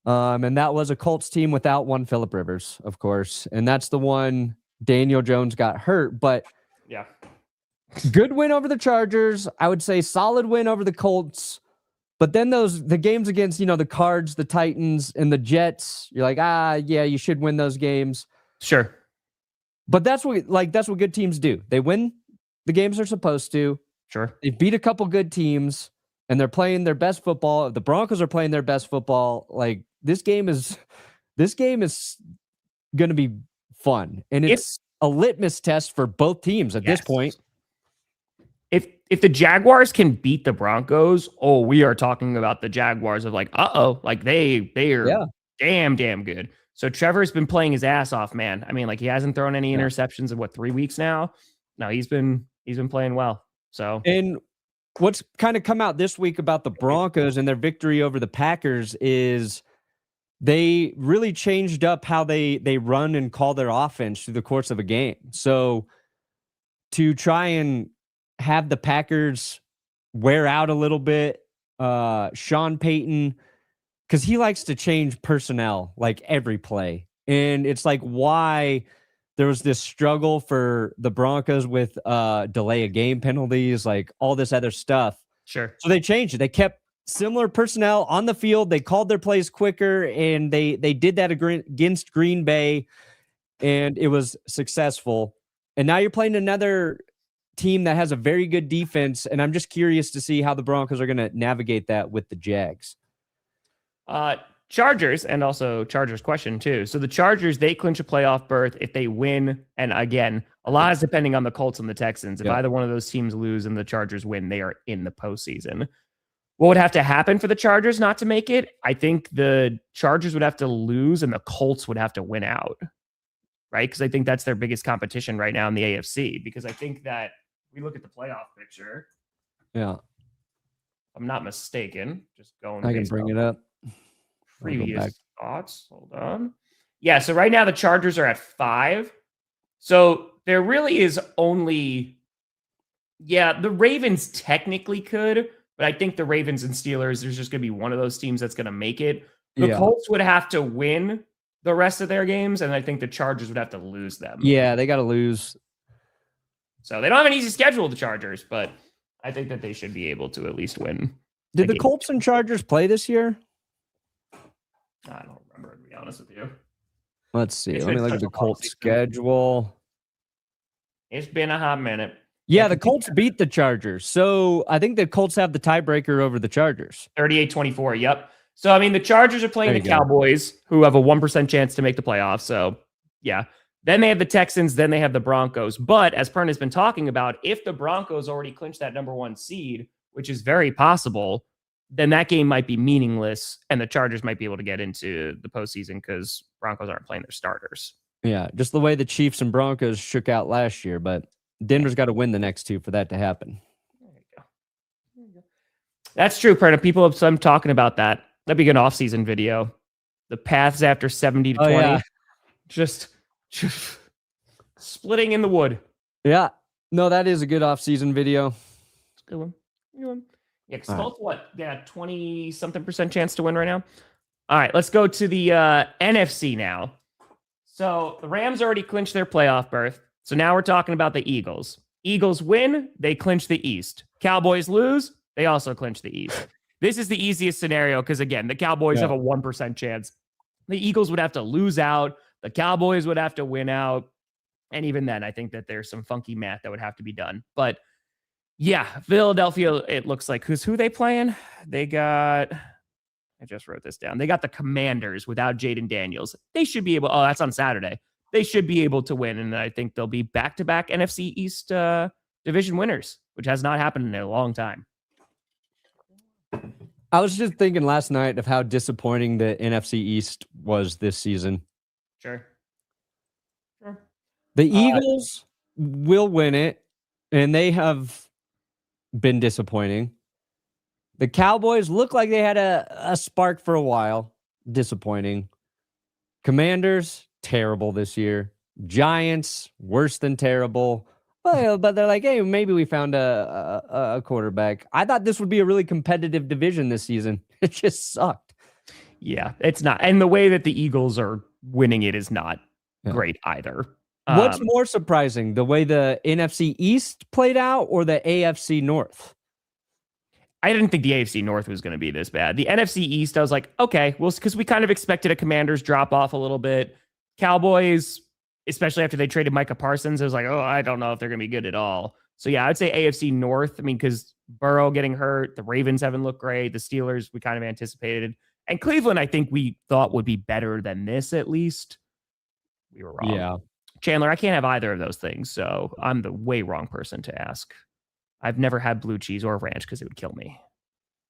And that was a Colts team without one Phillip Rivers, of course. And that's the one Daniel Jones got hurt. But yeah, good win over the Chargers. I would say solid win over the Colts. But then the games against, the Cards, the Titans, and the Jets, you're like, yeah, you should win those games. Sure. But that's what good teams do. They win the games they're supposed to. Sure. They beat a couple good teams, and they're playing their best football. The Broncos are playing their best football. Like, this game is going to be fun, and it's a litmus test for both teams at this point. If the Jaguars can beat the Broncos, we are talking about the Jaguars of like, like they are damn good. So Trevor's been playing his ass off, man. I mean, like, he hasn't thrown any interceptions in 3 weeks now. No, he's been playing well. So, and what's kind of come out this week about the Broncos and their victory over the Packers is they really changed up how they run and call their offense through the course of a game. So to try and have the Packers wear out a little bit, Sean Payton, because he likes to change personnel like every play. And it's like why there was this struggle for the Broncos with delay of game penalties, like all this other stuff. Sure. So they changed it. They kept similar personnel on the field. They called their plays quicker, and they did that against Green Bay, and it was successful. And now you're playing another team that has a very good defense, and I'm just curious to see how the Broncos are going to navigate that with the Jags. Chargers, and also Chargers question too. So the Chargers, they clinch a playoff berth if they win. And again, a lot is depending on the Colts and the Texans. If either one of those teams lose and the Chargers win, they are in the postseason. What would have to happen for the Chargers not to make it? I think the Chargers would have to lose and the Colts would have to win out, right? Because I think that's their biggest competition right now in the AFC. Because I think that we look at the playoff picture. Yeah. If I'm not mistaken. Just going. I can bring it up. Previous thoughts. Hold on. Yeah, so right now the Chargers are at 5. So there really is only, the Ravens technically could, but I think the Ravens and Steelers, there's just going to be one of those teams that's going to make it. The Colts would have to win the rest of their games, and I think the Chargers would have to lose them. Yeah, they got to lose. So they don't have an easy schedule, the Chargers, but I think that they should be able to at least win. Did the Colts and Chargers play this year? I don't remember, to be honest with you. Let's see. Let me look at the Colts schedule. It's been a hot minute. Yeah, the Colts beat the Chargers. So I think the Colts have the tiebreaker over the Chargers. 38-24, yep. So, I mean, the Chargers are playing the Cowboys, who have a 1% chance to make the playoffs. So, yeah. Then they have the Texans. Then they have the Broncos. But as Pern has been talking about, if the Broncos already clinched that number 1 seed, which is very possible, then that game might be meaningless, and the Chargers might be able to get into the postseason because Broncos aren't playing their starters. Yeah, just the way the Chiefs and Broncos shook out last year, but Denver's got to win the next 2 for that to happen. There you go. That's true, Perna. People have some talking about that. That'd be an off-season video. The paths after 70 to 20. Yeah. Just splitting in the wood. Yeah. No, that is a good off-season video. It's a good one. Yeah, because Colts, 20-something% chance to win right now. All right, let's go to the NFC now. So the Rams already clinched their playoff berth. So now we're talking about the Eagles. Eagles win, they clinch the East. Cowboys lose, they also clinch the East. This is the easiest scenario because, again, the Cowboys have a 1% chance. The Eagles would have to lose out. The Cowboys would have to win out. And even then, I think that there's some funky math that would have to be done. But yeah, Philadelphia, it looks like, who they playing? They got, I just wrote this down. They got the Commanders without Jaden Daniels. They should be able, that's on Saturday. They should be able to win. And I think they'll be back-to-back NFC East division winners, which has not happened in a long time. I was just thinking last night of how disappointing the NFC East was this season. Sure. The Eagles will win it, and they have been disappointing. The Cowboys look like they had a spark for a while. Disappointing. Commanders, terrible this year. Giants, worse than terrible. Well, but they're like, hey, maybe we found a quarterback. I thought this would be a really competitive division this season. It just sucked. Yeah, it's not. And the way that the Eagles are winning it is not great either. What's more surprising, the way the NFC East played out or the AFC North? I didn't think the AFC North was going to be this bad. The NFC East, I was like, okay, well, because we kind of expected a Commanders drop off a little bit. Cowboys, especially after they traded Micah Parsons, I was like, oh, I don't know if they're going to be good at all. So yeah, I'd say AFC North. I mean, because Burrow getting hurt, the Ravens haven't looked great. The Steelers, we kind of anticipated. And Cleveland, I think we thought would be better than this at least. We were wrong. Yeah. Chandler, I can't have either of those things, so I'm the way wrong person to ask. I've never had blue cheese or ranch because it would kill me.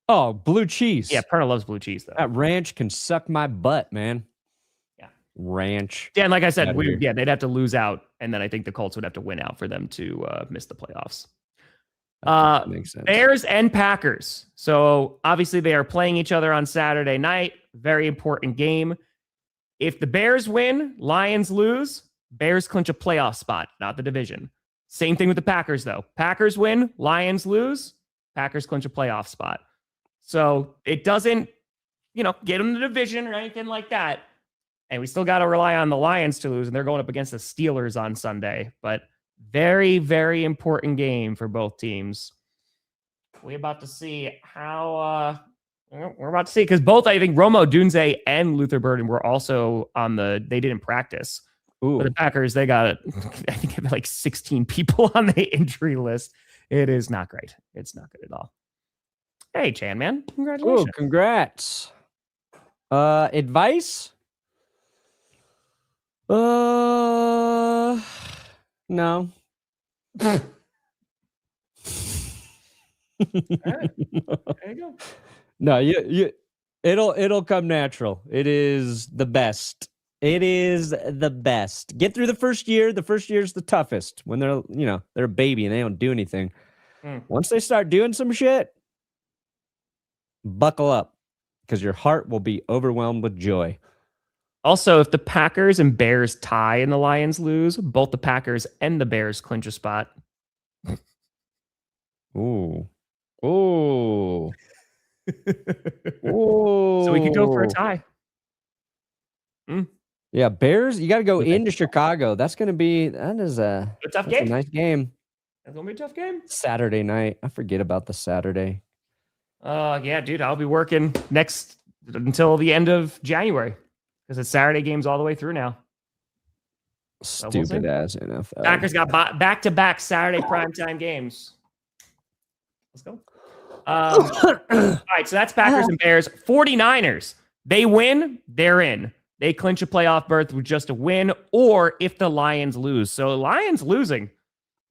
Oh, blue cheese. Yeah, Perna loves blue cheese, though. That ranch can suck my butt, man. Yeah. Ranch. Yeah, and like I said, they'd have to lose out, and then I think the Colts would have to win out for them to miss the playoffs. That makes sense. Bears and Packers. So obviously they are playing each other on Saturday night. Very important game. If the Bears win, Lions lose, Bears clinch a playoff spot, not the division. Same thing with the Packers, though. Packers win, Lions lose, Packers clinch a playoff spot. So it doesn't, get them the division or anything like that. And we still got to rely on the Lions to lose, and they're going up against the Steelers on Sunday. But very, very important game for both teams. We're about to see how we're about to see, because both, I think, Rome Odunze and Luther Burden were also they didn't practice. Ooh. But the Packers, they got, I think, like 16 people on the injury list. It is not great. It's not good at all. Hey, Chan, man. Congratulations. Ooh, congrats. Advice? No. All right. There you go. No, it'll come natural. It is the best. It is the best. Get through the first year. The first year is the toughest when they're a baby and they don't do anything. Once they start doing some shit, buckle up because your heart will be overwhelmed with joy. Also, if the Packers and Bears tie and the Lions lose, both the Packers and the Bears clinch a spot. Ooh. Ooh. Ooh. So we could go for a tie. Yeah, Bears, you got to go into Chicago. That is a tough game. A nice game. That's going to be a tough game. Saturday night. I forget about the Saturday. Yeah, dude, I'll be working until the end of January because it's Saturday games all the way through now. Stupid ass NFL. Packers got back-to-back Saturday primetime games. Let's go. All right, so that's Packers and Bears. 49ers, they win, they're in. They clinch a playoff berth with just a win, or if the Lions lose. So Lions losing,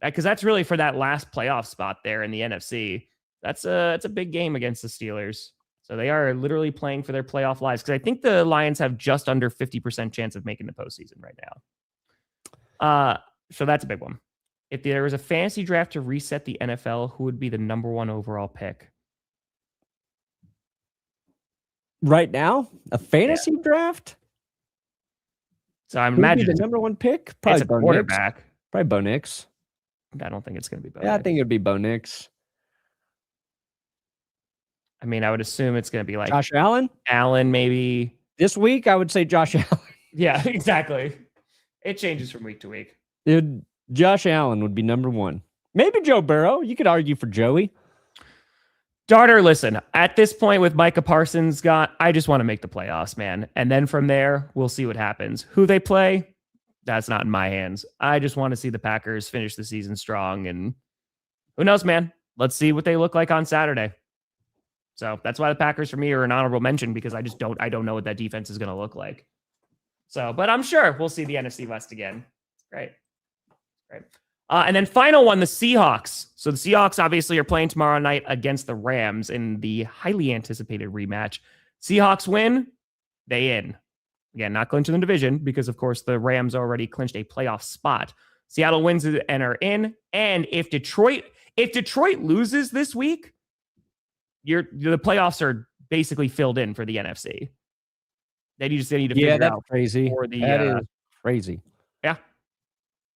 because that's really for that last playoff spot there in the NFC. That's a big game against the Steelers. So they are literally playing for their playoff lives, because I think the Lions have just under 50% chance of making the postseason right now. So that's a big one. If there was a fantasy draft to reset the NFL, who would be the number one overall pick? Right now? A fantasy draft? So I'm imagining the number one pick? Probably Bo quarterback. Nix. Probably Bo Nix. I don't think it's going to be Bo Yeah, Nix. I think it would be Bo Nix. I mean, I would assume it's going to be like Josh Allen? Allen, maybe. This week, I would say Josh Allen. Yeah, exactly. It changes from week to week. Josh Allen would be number one. Maybe Joe Burrow. You could argue for Joey. Darter, listen, at this point with Micah Parsons I just want to make the playoffs, man. And then from there, we'll see what happens. Who they play, that's not in my hands. I just want to see the Packers finish the season strong. And who knows, man? Let's see what they look like on Saturday. So that's why the Packers for me are an honorable mention, because I don't know what that defense is going to look like. So, but I'm sure we'll see the NFC West again. Great. And then final one, the Seahawks. So the Seahawks obviously are playing tomorrow night against the Rams in the highly anticipated rematch. Seahawks win, they in. Again, not clinching the division because, of course, the Rams already clinched a playoff spot. Seattle wins and are in. And if Detroit loses this week, the playoffs are basically filled in for the NFC. They need to figure that's out crazy. That is crazy. Yeah.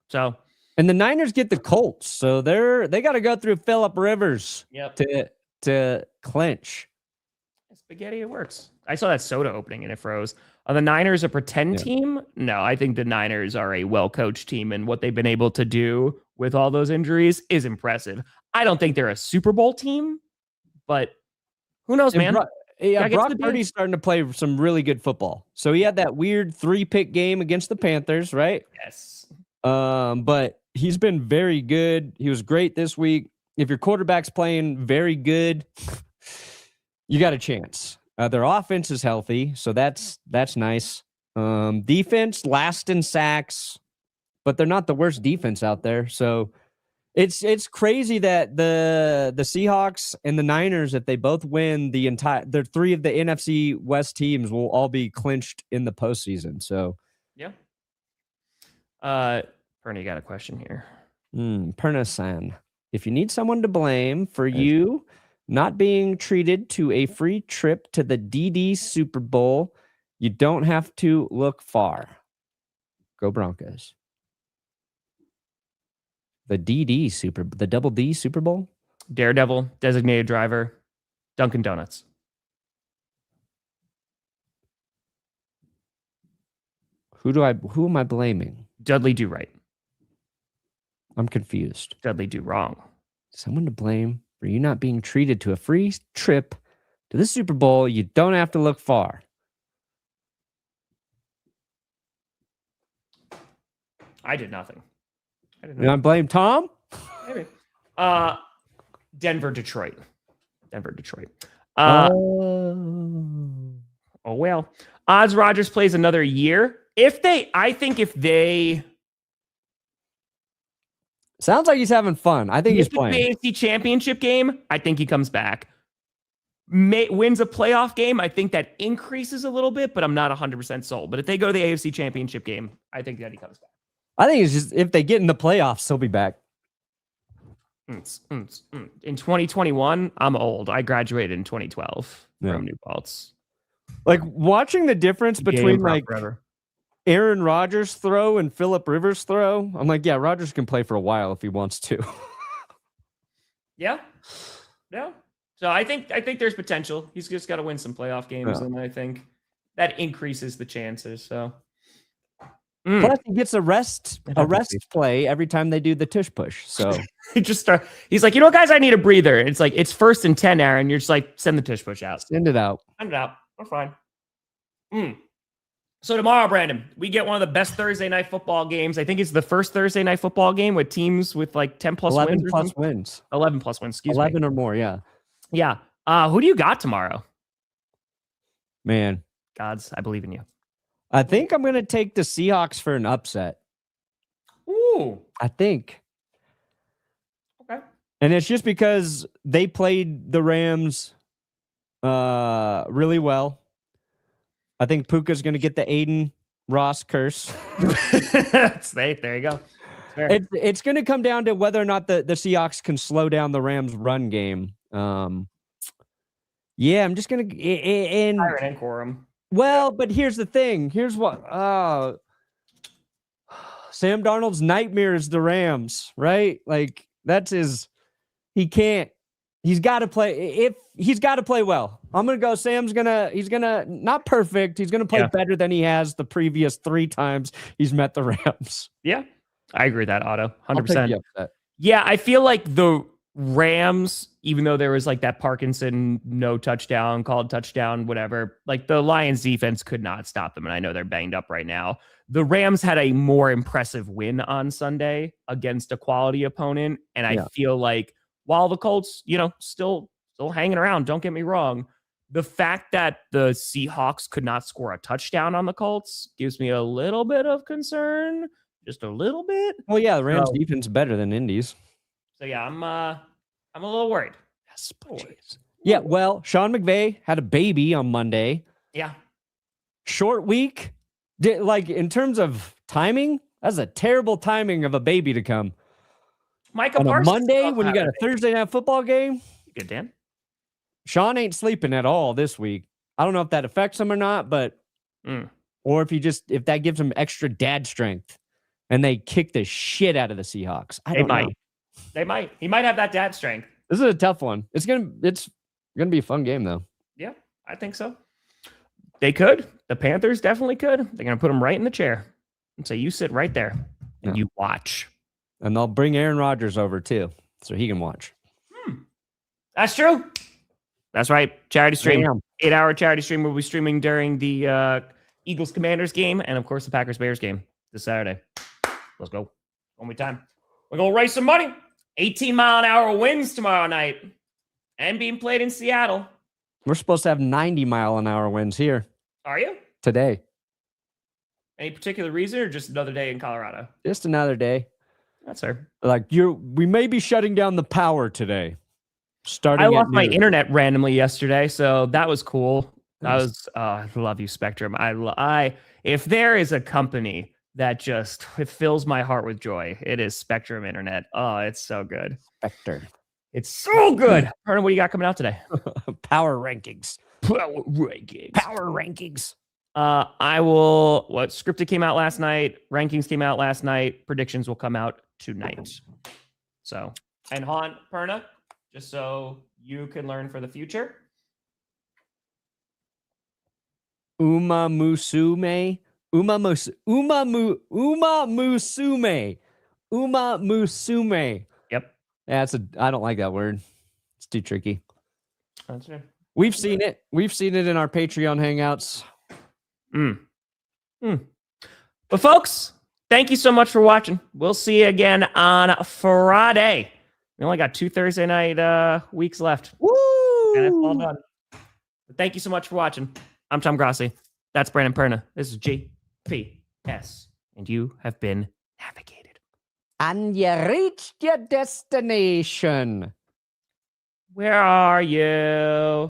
So, and the Niners get the Colts, so they got to go through Phillip Rivers to clinch. Spaghetti, it works. I saw that soda opening and it froze. Are the Niners a pretend team? No, I think the Niners are a well-coached team, and what they've been able to do with all those injuries is impressive. I don't think they're a Super Bowl team, but who knows, man? Brock Purdy's starting to play some really good football. So he had that weird 3-pick game against the Panthers, right? Yes. But he's been very good. He was great this week. If your quarterback's playing very good, you got a chance. Their offense is healthy, so that's nice. Defense last in sacks, but they're not the worst defense out there. So it's crazy that the Seahawks and the Niners, if they both win the 3 of the NFC West teams will all be clinched in the postseason. So yeah. Perna, got a question here. Perna-san, if you need someone to blame for you not being treated to a free trip to the DD Super Bowl, you don't have to look far. Go Broncos. The Double D Super Bowl? Daredevil, designated driver, Dunkin' Donuts. Who am I blaming? Dudley Do Right. I'm confused. Dudley Do Wrong. Someone to blame for you not being treated to a free trip to the Super Bowl. You don't have to look far. I did nothing. You want to blame Tom? Maybe. Denver, Detroit. Oh, well. Odds Rodgers plays another year. I think if they... Sounds like he's having fun. I think he's playing. The AFC Championship game, I think he comes back. Wins a playoff game, I think that increases a little bit, but I'm not 100% sold. But if they go to the AFC Championship game, I think that he comes back. I think it's just if they get in the playoffs, he'll be back. In 2021, I'm old. I graduated in 2012 from New Paltz. Like watching the difference between like Aaron Rodgers throw and Phillip Rivers throw. I'm like, yeah, Rodgers can play for a while if he wants to. Yeah. So I think there's potential. He's just got to win some playoff games, and I think that increases the chances. So plus he gets a rest play every time they do the tush push. So he's like, you know what, guys, I need a breather. And it's like, it's 1st and 10, Aaron. You're just like, send the tush push out. Send it out. We're fine. So tomorrow, Brandon, we get one of the best Thursday night football games. I think it's the first Thursday night football game with teams with like 10 plus 11 wins. Plus wins. 11 plus wins. Excuse 11 me. or more. Yeah. Yeah. Who do you got tomorrow? Man. Gods, I believe in you. I think I'm going to take the Seahawks for an upset. Ooh. I think. Okay. And it's just because they played the Rams really well. I think Puka's going to get the Aiden Ross curse. There you go. It's going to come down to whether or not the Seahawks can slow down the Rams' run game. Yeah, I'm just going to... Byron and Corum. Well, but here's the thing. Here's what... Sam Darnold's nightmare is the Rams, right? Like, that's his... He can't... He's got to play... He's got to play well. I'm going to go Sam's going to... He's going to... Not perfect. He's going to play better than he has the previous 3 times he's met the Rams. Yeah. I agree with that, Otto. 100%. Yeah, I feel like the Rams, even though there was like that Parkinson no touchdown, called touchdown, whatever, like the Lions defense could not stop them. And I know they're banged up right now. The Rams had a more impressive win on Sunday against a quality opponent. And I feel like while the Colts, still hanging around, don't get me wrong, the fact that the Seahawks could not score a touchdown on the Colts gives me a little bit of concern. Just a little bit. Well, yeah, the Rams defense is better than Indy's. So yeah, I'm a little worried. Yes, yeah, well, Sean McVay had a baby on Monday. Yeah. Short week. Like in terms of timing, that's a terrible timing of a baby to come. Micah on a Parsons Monday when you got a Thursday night football game. Good, Dan. Sean ain't sleeping at all this week. I don't know if that affects him or not, but Or if that gives them extra dad strength and they kick the shit out of the Seahawks. I don't know. They might. He might have that dad strength. This is a tough one. It's gonna be a fun game though. Yeah, I think so. They could. The Panthers definitely could. They're gonna put him right in the chair and say, "You sit right there and you watch." And they'll bring Aaron Rodgers over too, so he can watch. That's true. That's right. Charity stream. Damn. 8-hour charity stream. We'll be streaming during the Eagles Commanders game and of course the Packers Bears game this Saturday. Let's go. One more time. We're gonna raise some money. 18-mile-an-hour winds tomorrow night, and being played in Seattle. We're supposed to have 90-mile-an-hour winds here. Are you? Today. Any particular reason, or just another day in Colorado? Just another day. That's her. Like we may be shutting down the power today. I lost my internet randomly yesterday, so that was cool. I love you, Spectrum. If there is a company that it fills my heart with joy, it is Spectrum Internet. Oh, it's so good. Spectre. It's so good. Hernan, what do you got coming out today? Power rankings. Power rankings. Power rankings. What scripted came out last night. Rankings came out last night. Predictions will come out tonight. So, and Perna, just so you can learn for the future. Uma Musume. Yep. Yeah, I don't like that word. It's too tricky. That's it. We've seen it. We've seen it in our Patreon hangouts. But folks, thank you so much for watching. We'll see you again on Friday. We only got 2 Thursday night weeks left. Woo! And it's all done. But thank you so much for watching. I'm Tom Grossi. That's Brandon Perna. This is GPS. And you have been navigated. And you reached your destination. Where are you?